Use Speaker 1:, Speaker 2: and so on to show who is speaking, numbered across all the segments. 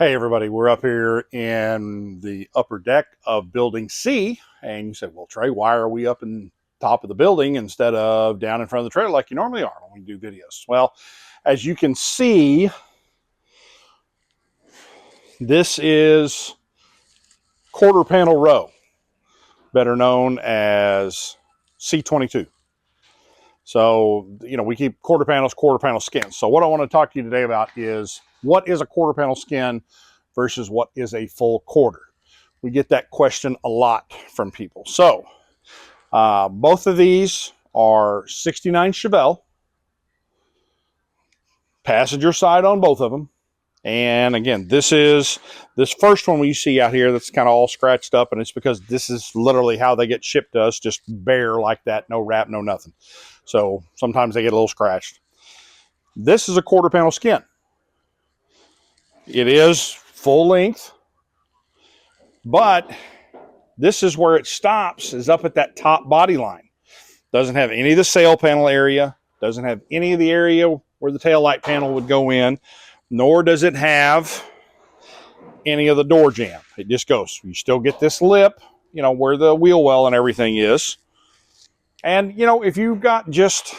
Speaker 1: Hey everybody, we're up here in the upper deck of building C, and you said, well, Trey, why are we up in top of the building instead of down in front of the trailer like you normally are when we do videos? Well, as you can see, this is quarter panel row, better known as C22. So, we keep quarter panel skins. So what I want to talk to you today about is what is a quarter panel skin versus what is a full quarter. We get that question a lot from people. So both of these are 69 Chevelle, passenger side on both of them. And again, this first one we see out here that's kind of all scratched up, and it's because this is literally how they get shipped to us, just bare like that, no wrap, no nothing. So sometimes they get a little scratched. This is a quarter panel skin. It is full length, but this is where it stops, is up at that top body line. Doesn't have any of the sail panel area, doesn't have any of the area where the tail light panel would go in, nor does it have any of the door jamb. It just goes. You still get this lip, where the wheel well and everything is. And, if you've got just,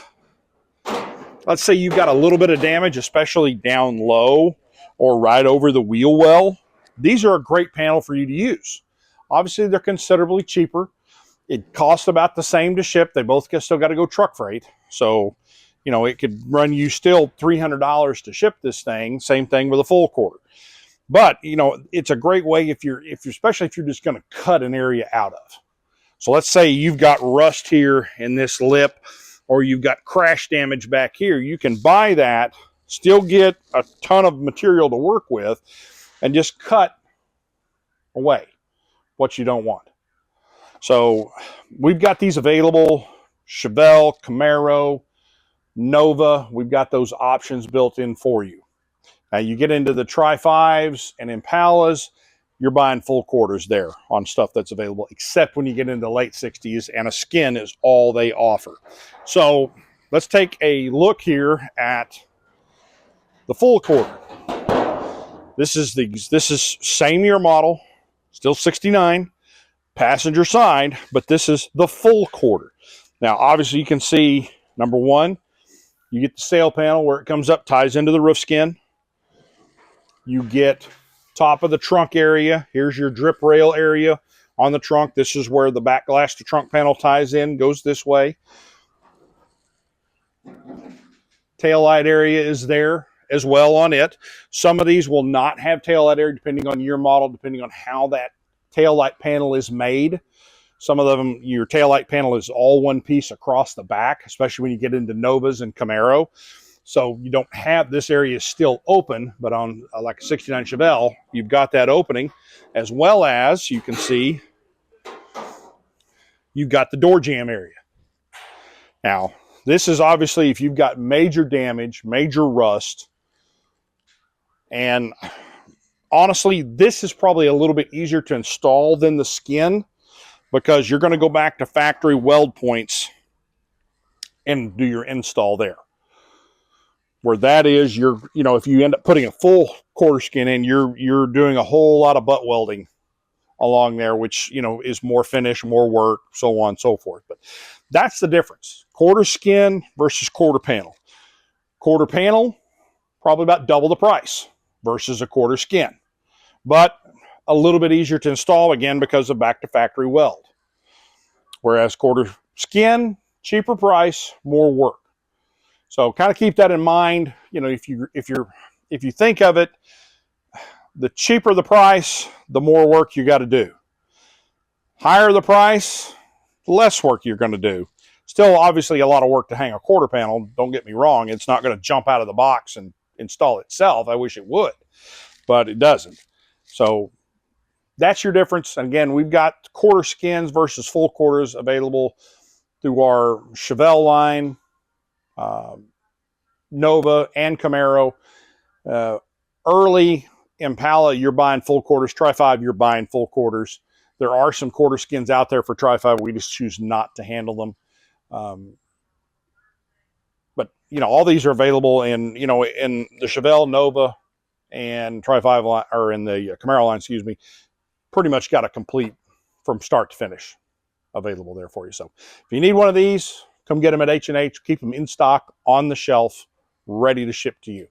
Speaker 1: let's say you've got a little bit of damage, especially down low or right over the wheel well, these are a great panel for you to use. Obviously, they're considerably cheaper. It costs about the same to ship. They both still got to go truck freight. So, it could run you still $300 to ship this thing. Same thing with a full quarter. But, it's a great way especially if you're just going to cut an area out of. So let's say you've got rust here in this lip, or you've got crash damage back here. You can buy that, still get a ton of material to work with, and just cut away what you don't want. So we've got these available, Chevelle, Camaro, Nova. We've got those options built in for you. Now you get into the Tri-5s and Impalas, you're buying full quarters there on stuff that's available, except when you get into the late 60s, and a skin is all they offer. So let's take a look here at the full quarter. This is same year model, still 69. Passenger side, but this is the full quarter. Now, obviously, you can see, number one, you get the sail panel where it comes up, ties into the roof skin. You get top of the trunk area. Here's your drip rail area on the trunk. This is where the back glass to trunk panel ties in, goes this way. Tail light area is there as well on it. Some of these will not have tail light area depending on your model, depending on how that tail light panel is made. Some of them, your tail light panel is all one piece across the back, especially when you get into Novas and Camaro. So you don't have, this area is still open, but on like a 69 Chevelle, you've got that opening, as well as you can see, you've got the door jamb area. Now, this is obviously if you've got major damage, major rust, and honestly, this is probably a little bit easier to install than the skin, because you're going to go back to factory weld points and do your install there. Where that is, if you end up putting a full quarter skin in, you're doing a whole lot of butt welding along there, which, is more finish, more work, so on and so forth. But that's the difference. Quarter skin versus quarter panel. Quarter panel, probably about double the price versus a quarter skin. But a little bit easier to install, again, because of back to factory weld. Whereas quarter skin, cheaper price, more work. So kind of keep that in mind. If you think of it, the cheaper the price, the more work you got to do. Higher the price, the less work you're going to do. Still, obviously, a lot of work to hang a quarter panel. Don't get me wrong. It's not going to jump out of the box and install itself. I wish it would, but it doesn't. So that's your difference. And again, we've got quarter skins versus full quarters available through our Chevelle line, Nova, and Camaro. Early Impala, you're buying full quarters. Tri-5, you're buying full quarters. There are some quarter skins out there for Tri-5. We just choose not to handle them. But all these are available in the Chevelle, Nova, and Tri-5 line, or in the Camaro line, excuse me, pretty much got a complete from start to finish available there for you. So if you need one of these, come get them at H&H. Keep them in stock on the shelf, ready to ship to you.